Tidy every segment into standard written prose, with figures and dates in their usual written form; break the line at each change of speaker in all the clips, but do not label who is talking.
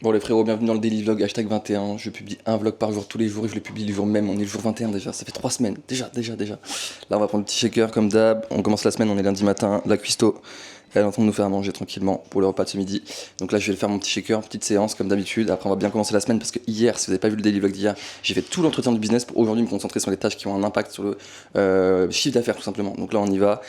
Bon les frérots, bienvenue dans le Daily Vlog, hashtag 21, je publie un vlog par jour tous les jours et je le publie le jour même, on est le jour 21 déjà, ça fait 3 semaines, déjà. Là on va prendre le petit shaker comme d'hab, on commence la semaine, on est lundi matin, la cuistot, elle est en train de nous faire à manger tranquillement pour le repas de ce midi. Donc là je vais faire mon petit shaker, petite séance comme d'habitude, après on va bien commencer la semaine parce que hier, si vous n'avez pas vu le Daily Vlog d'hier, j'ai fait tout l'entretien du business pour aujourd'hui me concentrer sur les tâches qui ont un impact sur le chiffre d'affaires tout simplement. Donc là on y va.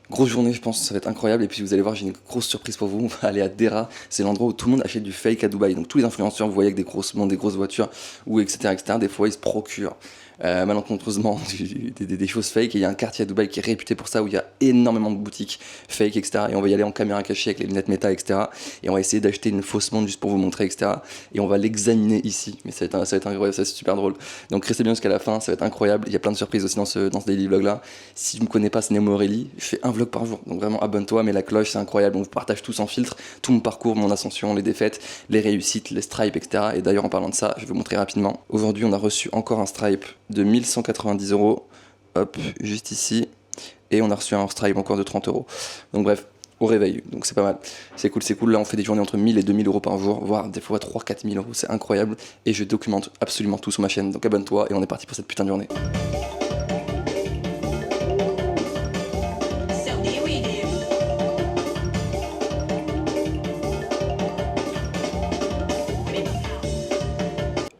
Grosse journée, je pense, ça va être incroyable. Et puis vous allez voir, j'ai une grosse surprise pour vous. On va aller à Dera, c'est l'endroit où tout le monde achète du fake à Dubaï. Donc tous les influenceurs, vous voyez, avec des grosses montres, des grosses voitures, ou etc. Des fois, ils se procurent malencontreusement des choses fake. Et il y a un quartier à Dubaï qui est réputé pour ça, où il y a énormément de boutiques fake, etc. Et on va y aller en caméra cachée avec les lunettes méta, etc. Et on va essayer d'acheter une fausse montre juste pour vous montrer, etc. Et on va l'examiner ici. Mais ça va être incroyable, ça va être super drôle. Donc restez bien jusqu'à la fin, ça va être incroyable. Il y a plein de surprises aussi dans ce daily vlog là. Si tu ne me connais pas, c'est Nemo Aurélie. Je fais un vlog par jour. Donc vraiment abonne-toi, mets la cloche, c'est incroyable. On vous partage tout sans filtre, tout mon parcours, mon ascension, les défaites, les réussites, les stripes, etc. Et d'ailleurs en parlant de ça, je vais vous montrer rapidement. Aujourd'hui on a reçu encore un stripe de 1190 €. Hop, juste ici. Et on a reçu un stripe encore de 30 €. Donc bref, au réveil, donc c'est pas mal. C'est cool. Là on fait des journées entre 1000 et 2000 € par jour, voire des fois 3-4 000 €, c'est incroyable. Et je documente absolument tout sur ma chaîne. Donc abonne-toi et on est parti pour cette putain de journée.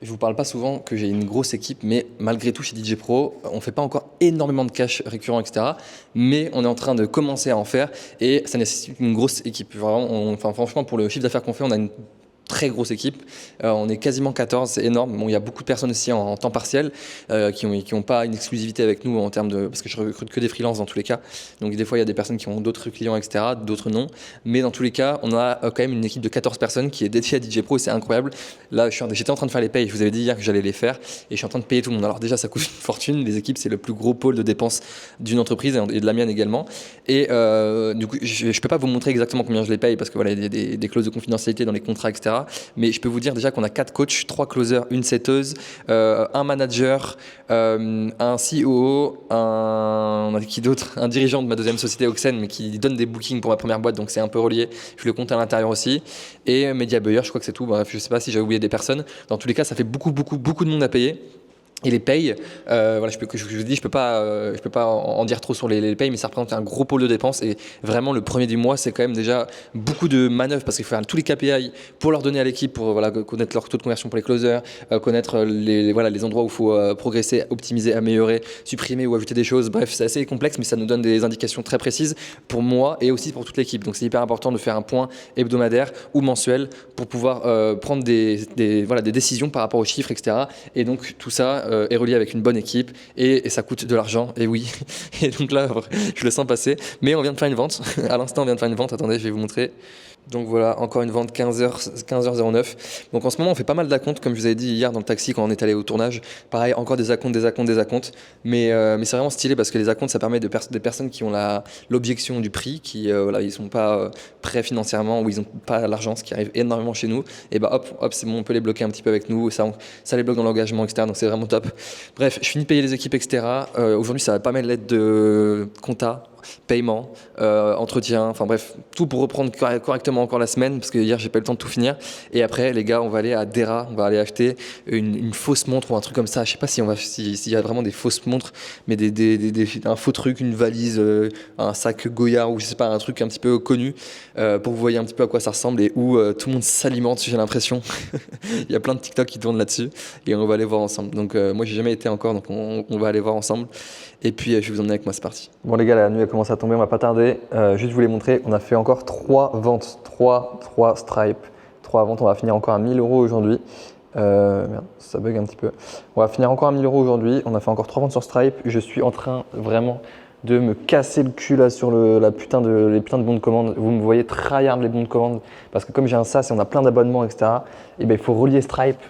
Je vous parle pas souvent que j'ai une grosse équipe, mais malgré tout chez DJ Pro, on fait pas encore énormément de cash récurrent, etc. Mais on est en train de commencer à en faire et ça nécessite une grosse équipe. Vraiment, franchement, pour le chiffre d'affaires qu'on fait, on a une très grosse équipe, on est quasiment 14, c'est énorme. Bon, il y a beaucoup de personnes aussi en temps partiel qui ont pas une exclusivité avec nous en termes de, parce que je recrute que des freelances dans tous les cas, donc des fois il y a des personnes qui ont d'autres clients, etc., d'autres non, mais dans tous les cas on a quand même une équipe de 14 personnes qui est dédiée à DJ Pro et c'est incroyable. Là j'étais en train de faire les payes, je vous avais dit hier que j'allais les faire et je suis en train de payer tout le monde. Alors déjà ça coûte une fortune, les équipes c'est le plus gros pôle de dépenses d'une entreprise et de la mienne également, et du coup je peux pas vous montrer exactement combien je les paye parce que voilà, il y a des clauses de confidentialité dans les contrats, etc. Mais je peux vous dire déjà qu'on a 4 coachs, 3 closers, une setteuse, un manager, un CEO, on a qui d'autre, un dirigeant de ma deuxième société Oxen, mais qui donne des bookings pour ma première boîte, donc c'est un peu relié. Je le compte à l'intérieur aussi. Et Media Buyer, je crois que c'est tout. Bref, je sais pas si j'ai oublié des personnes. Dans tous les cas, ça fait beaucoup de monde à payer. Et les payes, voilà, je vous dis, je peux pas en dire trop sur les payes, mais ça représente un gros pôle de dépenses et vraiment le premier du mois, c'est quand même déjà beaucoup de manœuvres parce qu'il faut faire tous les KPI pour leur donner à l'équipe, pour voilà, connaître leur taux de conversion pour les closers, connaître les endroits où il faut progresser, optimiser, améliorer, supprimer ou ajouter des choses. Bref, c'est assez complexe, mais ça nous donne des indications très précises pour moi et aussi pour toute l'équipe. Donc c'est hyper important de faire un point hebdomadaire ou mensuel pour pouvoir prendre des décisions par rapport aux chiffres, etc. Et donc tout ça est relié avec une bonne équipe et ça coûte de l'argent, et oui. Et donc là, je le sens passer. Mais on vient de faire une vente. À l'instant, on vient de faire une vente. Attendez, je vais vous montrer. Donc voilà, encore une vente 15h09. Donc en ce moment, on fait pas mal d'acomptes, comme je vous avais dit hier dans le taxi quand on est allé au tournage. Pareil, encore des acomptes. Mais c'est vraiment stylé parce que les acomptes, ça permet des personnes qui ont l'objection du prix, qui voilà, ils sont pas prêts financièrement ou ils ont pas l'argent, ce qui arrive énormément chez nous. Et bah hop, c'est bon, on peut les bloquer un petit peu avec nous. Ça les bloque dans l'engagement, etc. Donc c'est vraiment top. Bref, je finis de payer les équipes, etc. Aujourd'hui, ça va pas mal l'aide de compta, paiement, entretien, enfin bref, tout pour reprendre correctement encore la semaine parce que hier j'ai pas eu le temps de tout finir. Et après les gars, on va aller à Dera, on va aller acheter une fausse montre ou un truc comme ça. Je sais pas s'il y a vraiment des fausses montres, mais un faux truc, une valise, un sac Goya ou je sais pas, un truc un petit peu connu pour que vous voyez un petit peu à quoi ça ressemble et où tout le monde s'alimente, j'ai l'impression. Il y a plein de TikTok qui tournent là-dessus et on va aller voir ensemble. Donc moi j'ai jamais été encore, donc on va aller voir ensemble. Et puis je vais vous emmener avec moi, c'est parti. Bon les gars, la nuit a commencé à tomber, on va pas tarder. Juste vous les montrer, on a fait encore 3 ventes, 3 stripes, 3 ventes, on va finir encore à 1000 € aujourd'hui. Merde, ça bug un petit peu. On va finir encore à 1000 € aujourd'hui, on a fait encore 3 ventes sur Stripe. Je suis en train vraiment de me casser le cul là sur les putains de bons de commande. Vous me voyez tryhard les bons de commande parce que comme j'ai un SaaS et on a plein d'abonnements, etc., et ben, il faut relier Stripe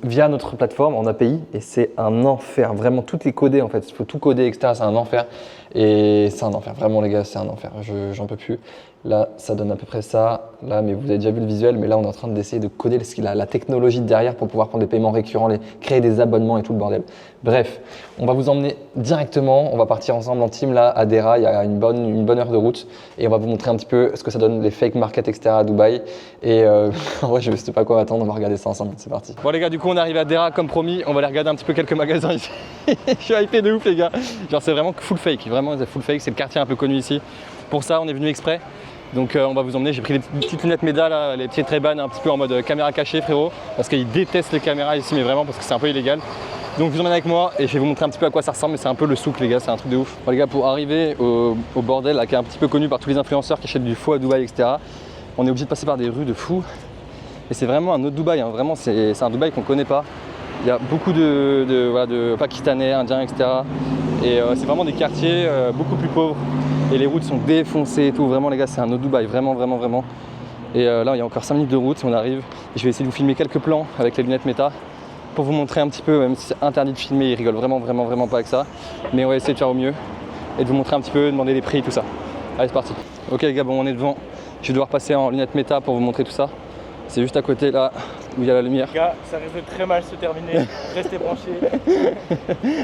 via notre plateforme en API et c'est un enfer. Vraiment, tout est codé en fait. Il faut tout coder, etc. C'est un enfer. Et c'est un enfer. Vraiment, les gars, c'est un enfer. J'en peux plus. Là, ça donne à peu près ça. Là, mais vous avez déjà vu le visuel, mais là, on est en train d'essayer de coder la technologie derrière pour pouvoir prendre des paiements récurrents, créer des abonnements et tout le bordel. Bref, on va vous emmener directement. On va partir ensemble en team là à Dera. Il y a une bonne heure de route et on va vous montrer un petit peu ce que ça donne les fake markets, etc. à Dubaï. Et en vrai, je ne sais pas quoi attendre. On va regarder ça ensemble. C'est parti. Bon les gars, du coup, on est arrivé à Dera comme promis. On va aller regarder un petit peu quelques magasins ici. Je suis hypé de ouf les gars. Genre c'est vraiment full fake. Vraiment, c'est full fake. C'est le quartier un peu connu ici. Pour ça, on est venu exprès. Donc on va vous emmener, j'ai pris les petites lunettes Meda, là, les petites Ray-Ban un petit peu en mode caméra cachée frérot, parce qu'ils détestent les caméras ici, mais vraiment parce que c'est un peu illégal. Donc je vous emmène avec moi et je vais vous montrer un petit peu à quoi ça ressemble, mais c'est un peu le souk les gars, c'est un truc de ouf. Bon, les gars, pour arriver au bordel là, qui est un petit peu connu par tous les influenceurs qui achètent du faux à Dubaï, etc., on est obligé de passer par des rues de fous. Et c'est vraiment un autre Dubaï, hein. Vraiment c'est un Dubaï qu'on connaît pas. Il y a beaucoup de Pakistanais, Indiens, etc. Et c'est vraiment des quartiers beaucoup plus pauvres. Et les routes sont défoncées et tout. Vraiment les gars, c'est un autre Dubaï, vraiment. Et là, il y a encore 5 minutes de route, on arrive. Et je vais essayer de vous filmer quelques plans avec les lunettes Meta pour vous montrer un petit peu, même si c'est interdit de filmer, ils rigolent vraiment pas avec ça. Mais on va essayer de faire au mieux et de vous montrer un petit peu, demander des prix, tout ça. Allez, c'est parti. Ok les gars, bon, on est devant. Je vais devoir passer en lunettes Meta pour vous montrer tout ça. C'est juste à côté là où il y a la lumière.
Les gars, ça risque de très mal se terminer. Restez branchés.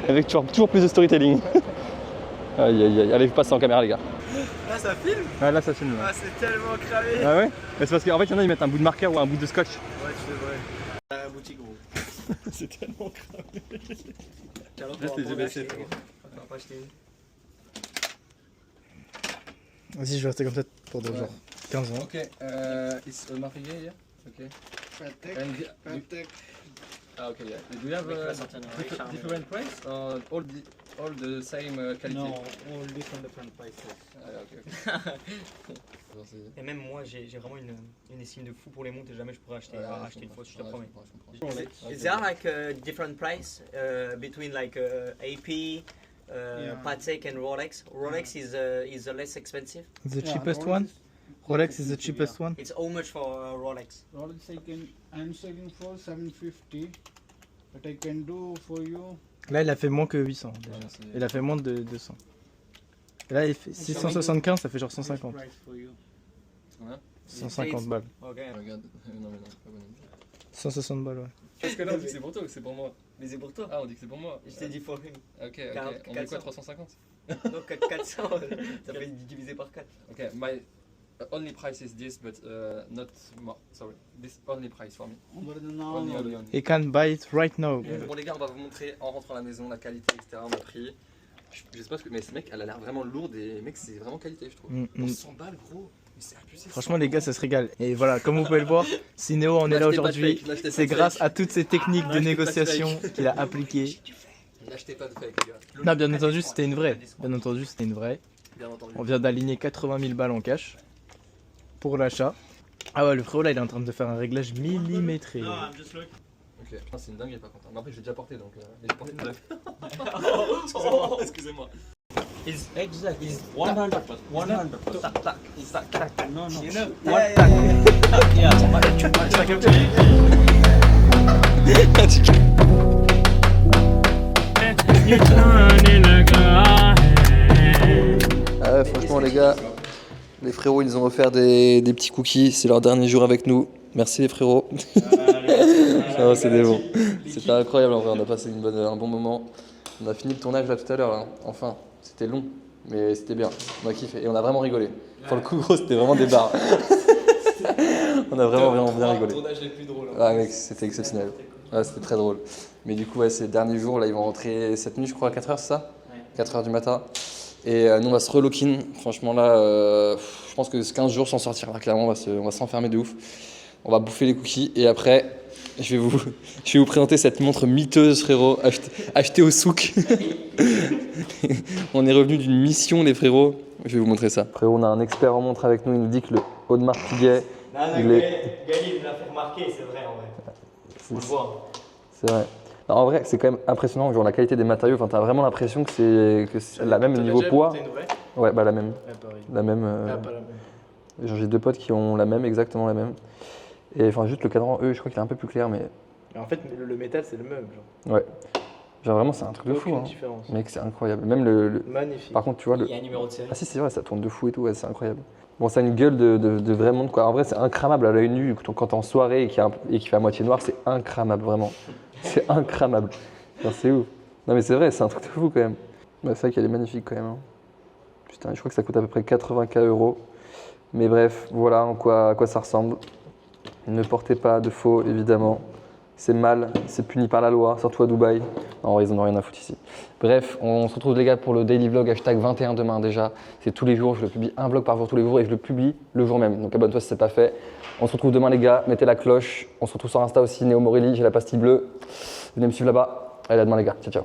Avec toujours plus de storytelling. Aïe, allez, vous passez en caméra les gars.
Là ça filme.
Ouais, là ça filme.
Ah, c'est tellement cramé.
Ah ouais. Mais c'est parce qu'en fait il y en a ils mettent un bout de marqueur ou un bout de scotch.
Ouais, c'est vrai. La boutique gros.
C'est tellement cramé.
Là
c'est GBC.
On va pas acheter une.
Vas-y, je vais rester comme ça pour genre 15 ans.
Ok, is marqué here? Ok.
Patek.
Ah ok, yeah. Do you have different price or all the same quality?
No, all different prices.
Ah, ok.
Et même moi, j'ai vraiment une estime de fou pour les montres et jamais je pourrais acheter une fausse, je te promets.
Is there like a different price between like AP, Patek and Rolex? Rolex is the less expensive.
The cheapest one? Rolex is the cheapest one?
It's how much for Rolex?
Rolex I'm selling for 750, but I can do for you.
Là, il a fait moins que 800 déjà. Il a fait moins de 200. Et là, il fait 675, ça fait genre 150.
Price for you.
150 balles.
Ok.
Regarde, non mais non, pas bon.
160 balles, ouais.
Parce que là on dit que c'est pour toi ou c'est pour moi?
Mais c'est pour toi.
Ah on dit que c'est pour moi.
Je t'ai dit for him.
Ok, on dit
400.
quoi 350?
Donc 400, ça fait diviser par 4.
Ok, my only price is this but not more, sorry. This only price for me.
Over the now.
Only.
He can buy it right now.
Bon les gars, on va vous montrer en rentrant à la maison la qualité, etc. On a pris. Je sais pas ce que. Mais ce mec, elle a l'air vraiment lourde et mec, c'est vraiment qualité, je trouve. Pour 100 balles, gros. Mais c'est abusé.
Franchement, les gars, ça se régale. Et voilà, comme vous pouvez le voir, Cinéo en est là aujourd'hui. C'est grâce à toutes ces techniques de négociation qu'il a appliquées.
N'achetez pas de fake, les gars.
Non, bien entendu, c'était une vraie. Bien entendu, c'était une vraie.
Bien entendu.
On vient d'aligner 80 000 balles en cash pour l'achat. Ah ouais, le frérot là, il est en train de faire un réglage millimétré.
Ok, putain, c'est une dinguerie par contre. Mais après, je l'ai déjà porté donc. Mais j'ai porté une neuf. Excusez-moi.
Is exact. Is 100%. 100%.
Tac, tac, tac, tac.
No, no.
You know?
Ah ouais, franchement, les gars, les frérots, ils nous ont offert des petits cookies. C'est leur dernier jour avec nous. Merci les frérots. Ah, c'est des bons. C'était incroyable en vrai, on a passé un bon moment. On a fini le tournage là tout à l'heure, là. Enfin, c'était long, mais c'était bien. On a kiffé et on a vraiment rigolé. Pour le coup, gros, c'était vraiment des barres. On a vraiment bien rigolé.
Le tournage les plus drôles.
Ah mec, c'était exceptionnel. Ouais, c'était très drôle. Mais du coup, ouais, c'est le dernier jour, là, ils vont rentrer cette nuit, je crois, à 4h, c'est ça? 4h du matin. Et nous, on va se relock-in. Franchement, là, je pense que 15 jours sans sortir. Là, clairement, on va s'enfermer de ouf. On va bouffer les cookies et après, je vais vous présenter cette montre miteuse, frérot, achetée au souk. On est revenu d'une mission, les frérots. Je vais vous montrer ça. Frérot, on a un expert en montre avec nous. Il nous dit que le Audemars Piguet, il est...
Gali me l'a fait remarquer, c'est vrai en vrai. Faut le voir.
C'est vrai. Non, en vrai, c'est quand même impressionnant, genre la qualité des matériaux. Enfin, t'as vraiment l'impression que c'est la même niveau poids. Ouais, bah la même. La même.
Pas la même.
Genre, j'ai deux potes qui ont la même, exactement la même. Et enfin, juste le cadran, je crois qu'il est un peu plus clair, mais.
En fait, le métal, c'est le même. Genre.
Ouais. Genre vraiment, c'est un truc de fou.
Aucune
Hein.
différence.
Mec, c'est incroyable. Même le.
Magnifique.
Par contre, tu vois le.
Il y a un numéro de série.
Ah si, c'est vrai, ça tourne de fou et tout, ouais, c'est incroyable. Bon, ça a une gueule de vrai monde, quoi. En vrai, c'est incramable à l'œil nu. Quand t'es en soirée et qu'il fait à moitié noir, c'est incramable, vraiment. C'est incramable. Enfin, c'est ouf. Non, mais c'est vrai, c'est un truc de fou, quand même. Bah, c'est vrai qu'elle est magnifique, quand même. Hein. Putain, je crois que ça coûte à peu près 80K €. Mais bref, voilà à quoi ça ressemble. Ne portez pas de faux, évidemment. C'est mal, c'est puni par la loi, surtout à Dubaï. Non, ils en ont rien à foutre ici. Bref, on se retrouve les gars pour le daily vlog #21 demain déjà. C'est tous les jours, je le publie un vlog par jour tous les jours et je le publie le jour même. Donc abonne-toi si c'est pas fait. On se retrouve demain les gars, mettez la cloche. On se retrouve sur Insta aussi, Néo Morelli, j'ai la pastille bleue. Venez me suivre là-bas. Allez, à demain les gars, ciao ciao.